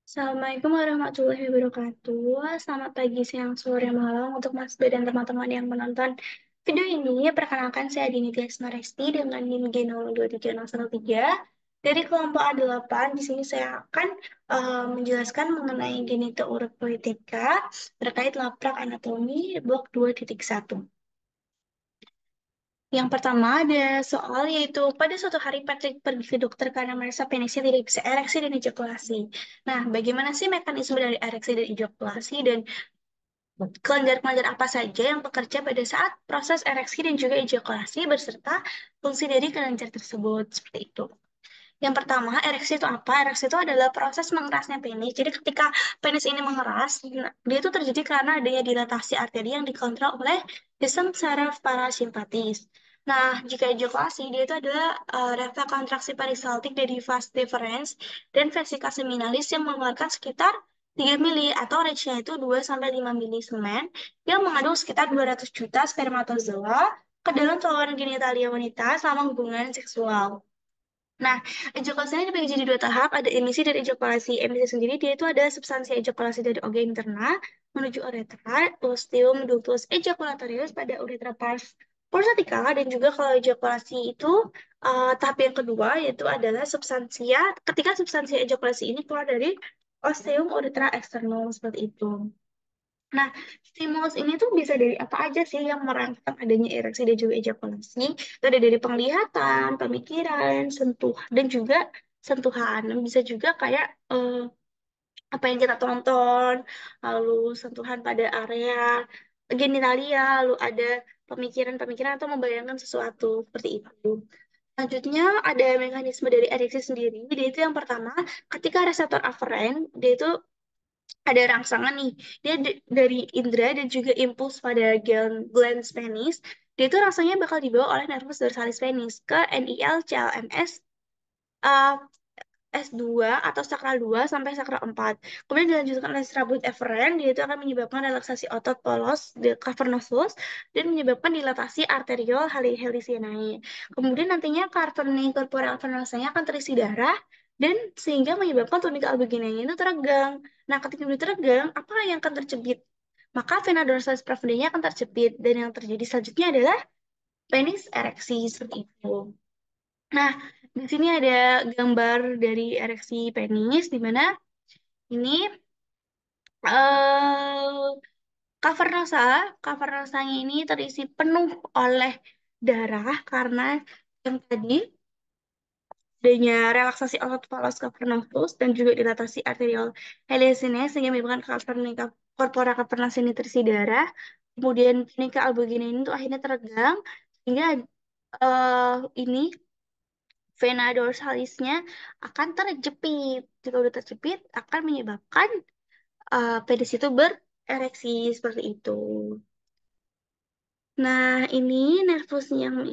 Assalamualaikum warahmatullahi wabarakatuh. Selamat pagi, siang, sore, malam untuk Mas B dan teman-teman yang menonton video ini. Perkenalkan saya Dini Tiasma Resti dengan NIM G02303 dari kelompok A8. Di sini saya akan menjelaskan mengenai genita urut politika terkait laprak anatomi blok 2.1. Yang pertama ada soal yaitu pada suatu hari Patrick pergi ke dokter karena merasa penisnya tidak bisa ereksi dan ejakulasi. Nah, bagaimana sih mekanisme dari ereksi dan ejakulasi dan kelenjar-kelenjar apa saja yang bekerja pada saat proses ereksi dan juga ejakulasi beserta fungsi dari kelenjar tersebut seperti itu. Yang pertama, ereksi itu apa? Ereksi itu adalah proses mengerasnya penis. Jadi ketika penis ini mengeras, dia itu terjadi karena adanya dilatasi arteri yang dikontrol oleh sistem saraf parasimpatis. Nah, jika ejakulasi, dia itu adalah refleks kontraksi peristaltik dari vas deferens dan vesika seminalis yang mengeluarkan sekitar 3 mili atau ratio itu 2 sampai 5 mili semen yang mengandung sekitar 200 juta spermatozoa ke dalam saluran genitalia wanita selama hubungan seksual. Nah, ejakulasi ini dibagi jadi dua tahap, ada emisi dan ejakulasi. Emisi sendiri dia itu ada substansi ejakulasi dari organ interna menuju uretra, ostium ductus ejaculatorius pada uretra pars prostatica, dan juga kalau ejakulasi itu tahap yang kedua yaitu adalah substansia ketika substansi ejakulasi ini keluar dari ostium uretra externum seperti itu. Nah, stimulus ini tuh bisa dari apa aja sih yang merangsang adanya ereksi dan juga ejakulasi? Itu ada dari penglihatan, pemikiran, sentuh, dan juga sentuhan. Bisa juga kayak apa yang kita tonton, lalu sentuhan pada area genitalia, lalu ada pemikiran-pemikiran atau membayangkan sesuatu seperti itu. Selanjutnya ada mekanisme dari ereksi sendiri. Dia itu yang pertama, ketika reseptor aferen, dia itu ada rangsangan nih. Dia dari indera dan juga impuls pada gland penis. Dia itu rangsangnya bakal dibawa oleh nervus dorsalis penis ke NIL, CLMS, uh, S2 atau sakral 2 sampai sakral 4. Kemudian dilanjutkan oleh strabut efferent, dia itu akan menyebabkan relaksasi otot polos di cavernosus dan menyebabkan dilatasi arteriol helicinae. Kemudian nantinya cartone corporeal venosanya akan terisi darah dan sehingga menyebabkan tunika albuginanya itu teregang. Nah, ketika itu teregang, apa yang akan tercebit? Maka vena dorsalis profundanya akan terjepit dan yang terjadi selanjutnya adalah penis ereksi seperti itu. Nah, di sini ada gambar dari ereksi penis, di mana ini eh cavernosa, cavernosanya ini terisi penuh oleh darah karena yang tadi adanya relaksasi otot polus cavernosus dan juga dilatasi arteriol helicinae sehingga menyebabkan cavernika corpora cavernosa ini terisi darah. Kemudian tunica albugina ini tuh akhirnya teregang sehingga ini vena dorsalisnya akan terjepit. Jika udah terjepit, akan menyebabkan penis itu berereksi seperti itu. Nah, ini nervus yang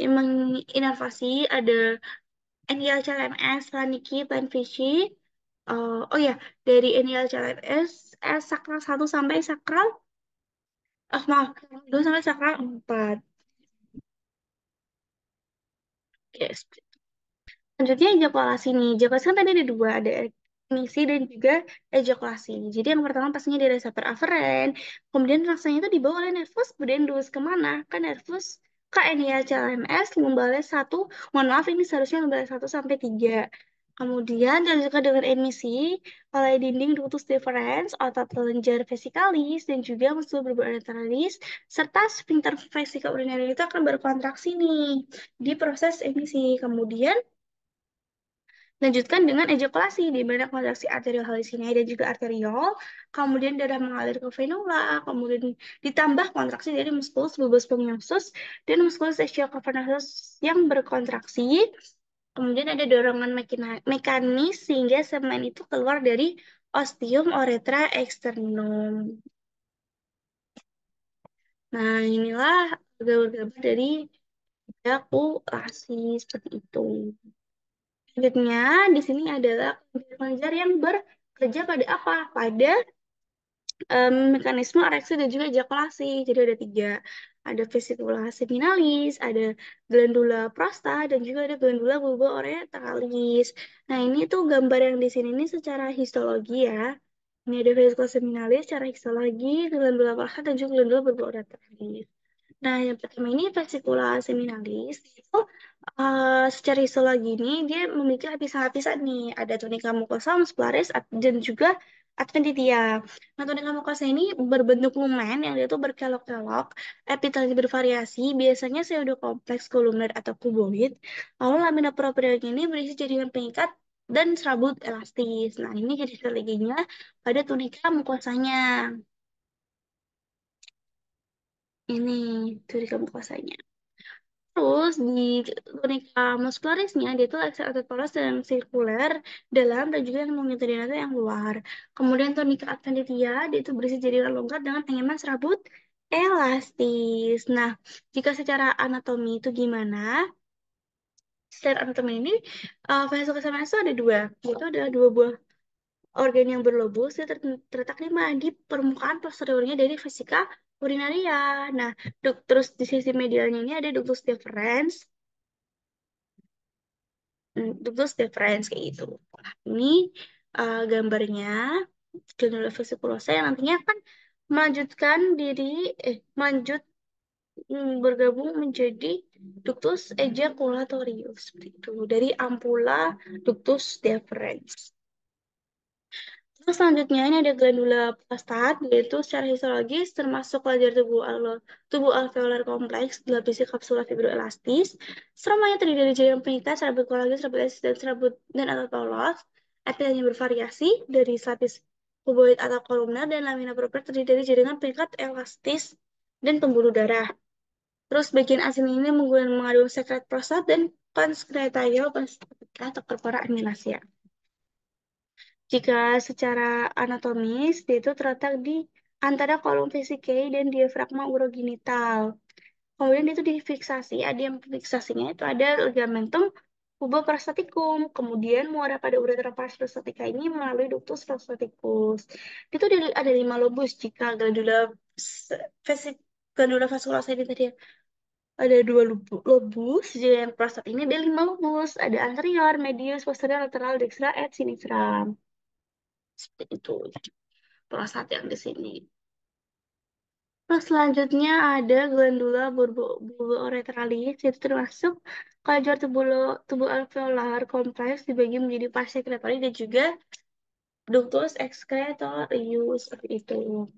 menginervasi ada NIL-CLMS, Planiki, Planvici. Oh ya, dari NIL-CLMS, sakral 1 sampai sakral, maaf, 2 sampai sakral 4. Yes. Selanjutnya ejakulasi nih. Ejakulasi kan tadi ada dua, ada emisi dan juga ejakulasi. Jadi yang pertama pastinya di reseptor aferen, kemudian rasanya itu dibawa oleh nervus pudendus kemana? Ke nervus KNIA CLMS lumbalis 1. Mohon maaf ini seharusnya lumbalis 1 sampai 3. Kemudian dilanjutkan dengan emisi oleh dinding ductus deferens, otot kelenjar vesikalis, dan juga muskel laterales, serta sphincter vesika urinaria itu akan berkontraksi nih di proses emisi. Kemudian lanjutkan dengan ejakulasi, di mana kontraksi arterial hallucinae dan juga arteriol, kemudian darah mengalir ke venula, kemudian ditambah kontraksi dari muskulus bulbus spongiosum dan muskulus ischial cavernosus yang berkontraksi. Kemudian ada dorongan mekanis sehingga semen itu keluar dari ostium uretra externum. Nah, inilah gambar-gambar dari ejakulasi seperti itu. Selanjutnya, di sini adalah kelenjar yang bekerja pada apa? Pada mekanisme ereksi dan juga ejakulasi. Jadi ada tiga. ada vesicula seminalis, ada glandula prosta, dan juga ada glandula bulbourethralis. Nah, ini tuh gambar yang di sini nih secara histologi ya. Ini ada vesicula seminalis secara histologi, glandula prosta, dan juga glandula bulbourethralis. Nah, yang pertama ini vesicula seminalis itu secara histologi ini dia memiliki lapisan-lapisan nih. Ada tunika mukosa, muscularis, dan juga adventitia. Nah, tunika mukosa ini berbentuk lumen yang dia tuh berkelok-kelok, epitelnya bervariasi, biasanya pseudokompleks kolumner atau kuboid. Lalu lamina propria ini berisi jaringan pengikat dan serabut elastis. Nah, ini jadi histologinya pada tunika mukosanya. Ini tunika mukosanya. Terus di tunika muscularisnya dia tuh laksana atlet polos dan sirkuler dalam dan juga yang longitudinal itu yang luar. Kemudian tunika adventitia dia itu berisi jaringan longgar dengan pengeman serabut elastis. Nah, jika secara anatomi itu gimana? Secara anatomi ini fascia kesamaan itu ada dua, yaitu ada dua buah organ yang berlobus yang terletak di permukaan posteriornya dari vesika urinaria. Nah, terus di sisi medialnya ini ada ductus deferens, ductus deferens kayak gitu. Nah, ini gambarnya granula vesiculosa yang nantinya akan melanjutkan diri, melanjut bergabung menjadi ductus ejaculatorius seperti itu dari ampula ductus deferens. Terus selanjutnya ini ada glandula prostat, yaitu secara histologis termasuk pelajar tubuh alveolar kompleks dilapisi kapsula fibroelastis. Serumanya terdiri dari jaringan pengikat, serabut kolagen, serabut elastis, dan serabut dan atau polos. Epitelnya bervariasi dari lapis kuboid atau kolumner dan lamina propria terdiri dari jaringan pengikat elastis dan pembuluh darah. Terus bagian asin ini mengandung sekret prostat dan pankreatial atau corpora amniasia. Jika secara anatomis, dia itu terletak di antara kolom vesicae dan diafragma urogenital. Kemudian dia itu difiksasi, ada yang fiksasinya itu ada ligamentum puboprostaticum. Kemudian muara pada uretra pars prostatica ini melalui ductus prostaticus. Itu ada 5 lobus jika glandula vasculosa ini tadi ada 2 lobus, jadi yang prostat ini ada 5 lobus. Ada anterior, medius, posterior, lateral, dextra, et sinistra. Seperti itu prostat yang di sini. Terus selanjutnya ada glandula bulbourethralis, itu termasuk kelenjar tubuh alveolar kompleks dibagi menjadi pars secretory dan juga ductus excretorius seperti itu.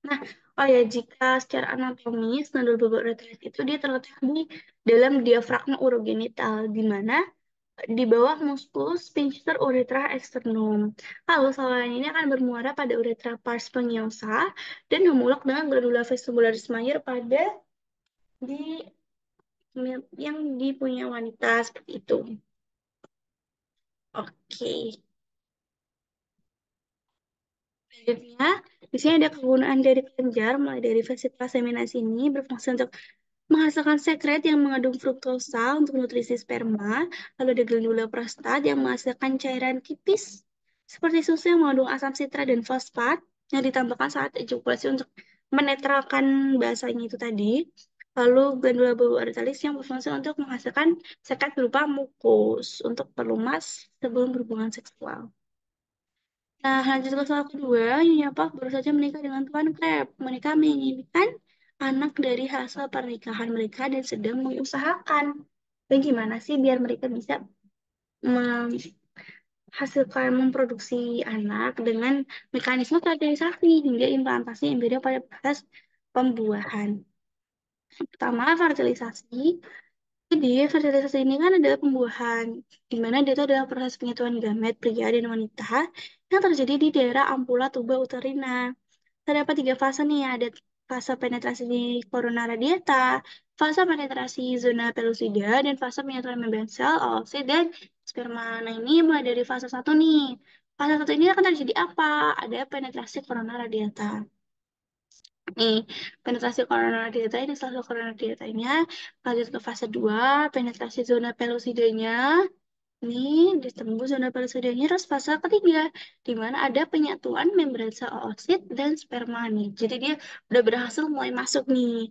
Nah, oh ya, jika secara anatomis glandula bulbourethralis itu dia terletak di dalam diafragma urogenital, di mana di bawah musculus sphincter urethra externum. Lalu saluran ini akan bermuara pada uretra pars spongiosum dan memulak dengan glandula vestibularis major pada di yang dipunya wanita seperti itu. Oke. Selanjutnya, di sini ada kegunaan dari kelenjar mulai dari vesicula seminis ini berfungsi untuk menghasilkan sekret yang mengandung fruktosa untuk nutrisi sperma, lalu ada glandula prostat yang menghasilkan cairan tipis seperti susu yang mengandung asam sitra dan fosfat yang ditambahkan saat ejakulasi untuk menetralkan basanya itu tadi. Lalu glandula bulbourethralis yang berfungsi untuk menghasilkan sekret berupa mukus untuk pelumas sebelum berhubungan seksual. Nah, lanjut ke soal kedua, Nyonya Pak baru saja menikah dengan Tuan Crab. Menikah menginginkan anak dari hasil pernikahan mereka dan sedang mengusahakan. Dan gimana sih biar mereka bisa menghasilkan, memproduksi anak dengan mekanisme fertilisasi hingga implantasi embrio pada proses pembuahan. Pertama, fertilisasi. Jadi, fertilisasi ini kan adalah pembuahan, di mana dia itu adalah proses penyatuan gamet pria dan wanita yang terjadi di daerah ampula tuba uterina. Terdapat 3 fase nih, ada fase penetrasi di corona radiata, fase penetrasi zona pellucida, dan fase penyatuan membran sel, oosit, dan sperma. Nah, ini mulai dari fase 1 nih. Fase 1 ini akan terjadi apa? Ada penetrasi corona radiata. Nih, penetrasi corona radiata ini salah satu corona radiatanya. Lanjut ke fase 2, penetrasi zona pellucidanya. Ini ditembus zona parasodanya. Terus fase ketiga, di mana ada penyatuan membran sel oosit dan sperma nih. Jadi dia udah berhasil mulai masuk nih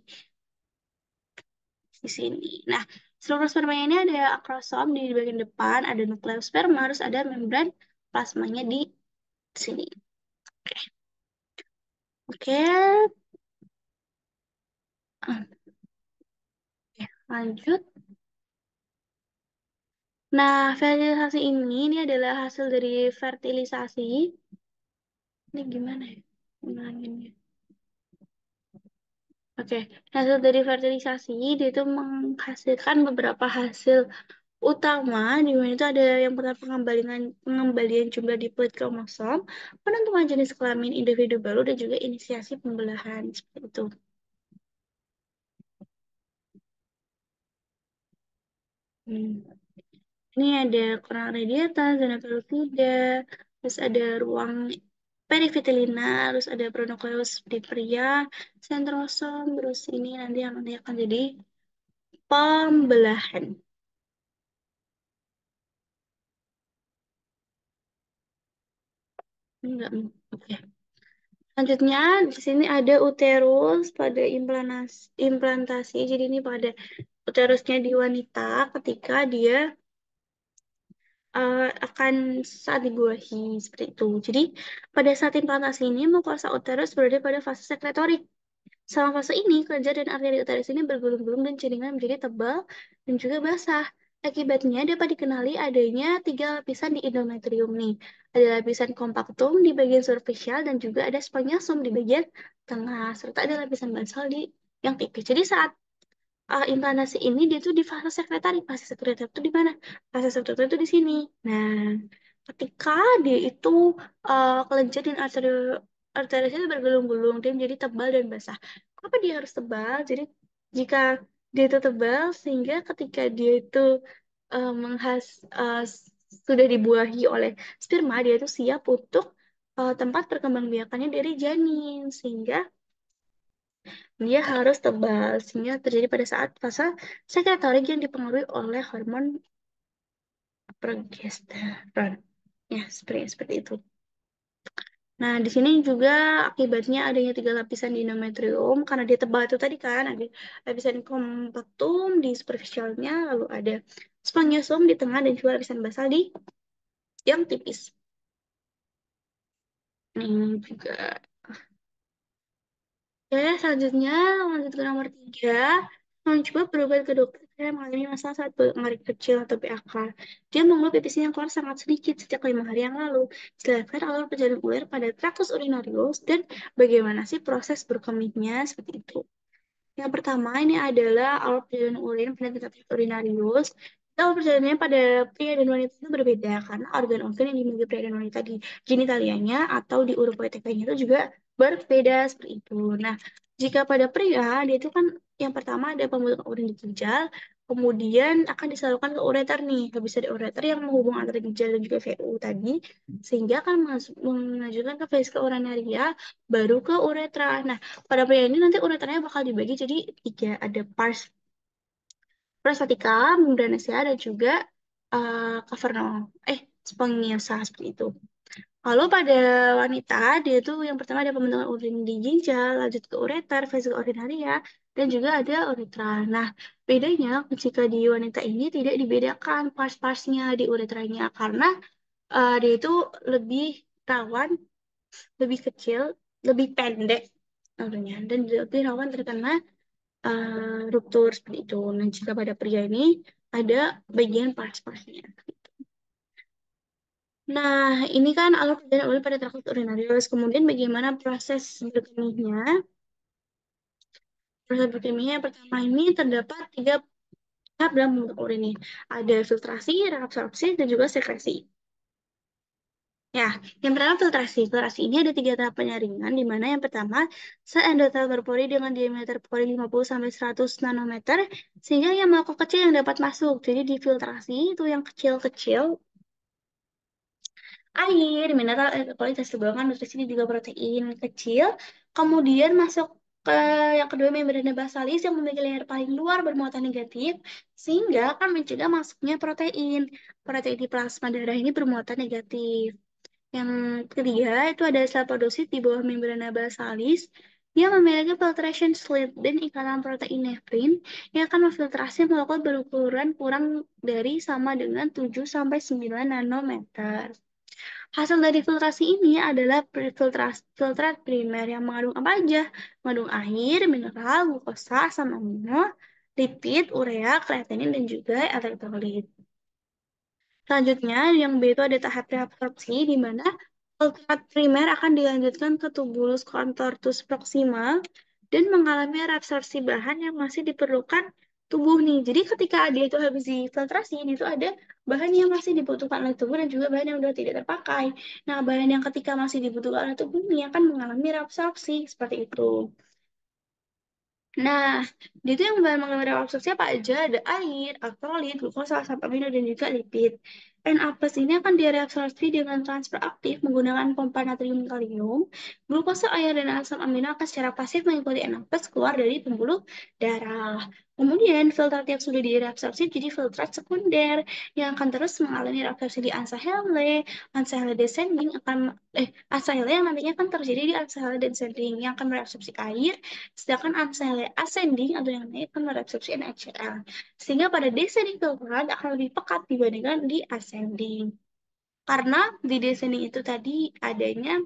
di sini. Nah, struktur spermanya ini ada akrosom di bagian depan, ada nukleus sperma, terus ada membran plasmanya di sini. Oke, oke, lanjut. Nah, fertilisasi ini adalah hasil dari fertilisasi. Ini gimana ya? Ngulanginnya. Oke, hasil dari fertilisasi dia itu menghasilkan beberapa hasil utama di mana itu ada yang pertama pengembalian jumlah diploid kromosom, penentuan jenis kelamin individu baru dan juga inisiasi pembelahan seperti itu. Hmm. Ini ada kurang radiata, zona pelufida, terus ada ruang perivitellina, terus ada pronukleus di pria, sentrosom, terus ini nanti akan jadi pembelahan. Enggak, oke. Selanjutnya di sini ada uterus pada implantasi. Jadi ini pada uterusnya di wanita ketika dia akan saat dibuahi seperti itu. Jadi pada saat implantasi ini mukosa uterus berada pada fase sekretorik. Selama fase ini, kelenjar dan arteri uterus ini bergulung-gulung dan jaringan menjadi tebal dan juga basah. Akibatnya dapat dikenali adanya tiga lapisan di endometrium nih. Ada lapisan kompaktum di bagian superficial dan juga ada spongiosum di bagian tengah, serta ada lapisan basal di yang tipis. Jadi saat implantasi ini dia tuh di fase sekretaris. Fase sekretaris itu di mana? Fase sekretaris itu di sini. Nah, ketika dia itu kelenjar dan arterinya itu bergelung-gelung, dia menjadi tebal dan basah. Kenapa dia harus tebal? Jadi jika dia itu tebal, sehingga ketika dia itu eh, menghas eh, sudah dibuahi oleh sperma, dia itu siap untuk tempat perkembangbiakannya dari janin, sehingga dia harus tebal sehingga terjadi pada saat fase sekretorik yang dipengaruhi oleh hormon progesteron. Ya, seperti itu. Nah, di sini juga akibatnya adanya tiga lapisan di endometrium karena dia tebal itu tadi kan ada lapisan kompaktum di superficialnya, lalu ada spongiosum di tengah dan juga lapisan basal di yang tipis. Ini juga. Oke, selanjutnya lanjut ke nomor tiga. Mencoba berobat ke dokter saya mengalami masalah saat buang air kecil atau PAK. Dia mengeluh pipisnya yang keluar sangat sedikit sejak 5 hari yang lalu. Silakan alur perjalanan ular pada traktus urinarius dan bagaimana sih proses berkemihnya seperti itu. Yang pertama ini adalah alur perjalanan urin pada tingkat urinarius. Alur perjalanannya pada pria dan wanita itu berbeda karena organ-organ yang dimiliki pria dan wanita di genitalianya atau di uropoetekanya itu juga berbeda seperti itu. Nah, jika pada pria dia itu kan yang pertama ada pembentukan urin di ginjal, kemudian akan disalurkan ke ureter nih. Habis ada ureter yang menghubung antara ginjal dan juga VU tadi, sehingga akan mengajukan ke vesika urinaria, baru ke uretra. Nah, pada pria ini nanti ureternya bakal dibagi jadi tiga, ada pars prostatica, membranaceae, dan juga cavernal, spongiosa seperti itu. Lalu pada wanita, dia itu yang pertama ada pembentukan urin di ginjal, lanjut ke ureter, vesika urinaria, dan juga ada uretra. Nah, bedanya jika di wanita ini tidak dibedakan pars-parsnya di uretranya karena dia itu lebih rawan, lebih kecil, lebih pendek tentunya, dan lebih rawan terkena ruptur seperti itu. Nah, jika pada pria ini ada bagian pars-parsnya. Nah, ini kan alur perjalanan urin pada traktus urinarius. Kemudian bagaimana proses berkemihnya? Proses berkemihnya yang pertama ini terdapat tiga tahap dalam membentuk urin ini. Ada filtrasi, reabsorpsi, dan juga sekresi. Ya, yang pertama filtrasi. Filtrasi ini ada tiga tahap penyaringan, di mana yang pertama, sel endotel berpori dengan diameter pori 50 sampai 100 nanometer, sehingga yang molekul kecil yang dapat masuk. Jadi difiltrasi itu yang kecil-kecil, air, mineral, kualitas golongan nutrisi dan juga protein kecil, kemudian masuk Yang kedua, membrana basalis yang memiliki layer paling luar bermuatan negatif, sehingga akan mencegah masuknya protein. Protein di plasma darah ini bermuatan negatif. Yang ketiga, itu ada sel podosit di bawah membrana basalis yang memiliki filtration slit dan ikatan protein nefrin yang akan memfiltrasi molekul berukuran kurang dari sama dengan 7 sampai 9 nanometer. Hasil dari filtrasi ini adalah filtrat primer yang mengandung apa aja? Mengandung air, mineral, glukosa, asam amino, lipid, urea, kreatinin, dan juga elektrolit. Selanjutnya, yang B itu ada tahap reabsorpsi, di mana filtrat primer akan dilanjutkan ke tubulus contortus proxima dan mengalami reabsorpsi bahan yang masih diperlukan tubuh nih. Jadi ketika dia itu habis difiltrasi, itu ada bahan yang masih dibutuhkan oleh tubuh dan juga bahan yang sudah tidak terpakai. Nah, bahan yang ketika masih dibutuhkan oleh tubuh ini akan mengalami reabsorpsi seperti itu. Nah, di itu yang bahan mengalami reabsorpsi apa aja? Ada air, elektrolit, glukosa, asam amino, dan juga lipid. Na plus ini akan direabsorpsi dengan transfer aktif menggunakan pompa natrium kalium. Glukosa, air, dan asam amino akan secara pasif mengikuti Na plus keluar dari pembuluh darah. Kemudian filtrat yang sudah direabsorpsi jadi filtrat sekunder yang akan terus mengalami reabsorpsi di Ansahele descending akan Ansahele yang nantinya akan terjadi di Ansahele descending yang akan mereabsorpsi air. Sedangkan misalnya ascending atau yang naik akan mereabsorpsi NaCl. Sehingga pada descending filtrate akan lebih pekat dibandingkan di ascending. Karena di descending itu tadi adanya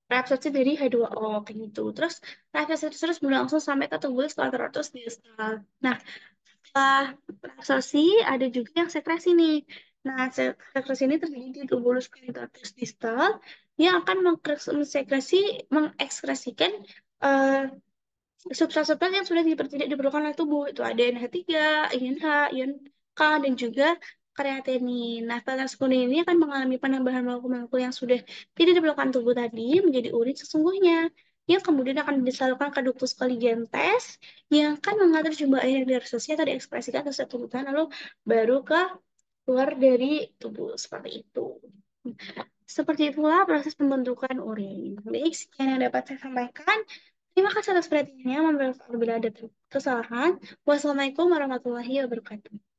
reabsorpsi dari H2O kayak gitu. Terus reabsorpsi itu terus berlangsung sampai ke tubuh sklerotus distal. Nah, setelah reabsorpsi ada juga yang sekresi nih. Nah, sekresi ini terjadi di tubuh sklerotus distal yang akan mengekskresikan eh, substrat-substrat yang sudah tidak diperlukan oleh tubuh itu ada NH3, ion H, ion K, dan juga kreatinin. Nah, filtrase kuning ini akan mengalami penambahan molekul-molekul yang sudah tidak diperlukan tubuh tadi menjadi urin sesungguhnya, yang kemudian akan disalurkan ke ductus colligentes yang akan mengatur jumlah air yang diabsorpsi atau diekspresikan ke satu tubuh lalu baru ke keluar dari tubuh seperti itu. Seperti itulah proses pembentukan urin. Baik, sekian yang dapat saya sampaikan. Terima kasih atas perhatiannya. Apabila ada kesalahan, wassalamualaikum warahmatullahi wabarakatuh.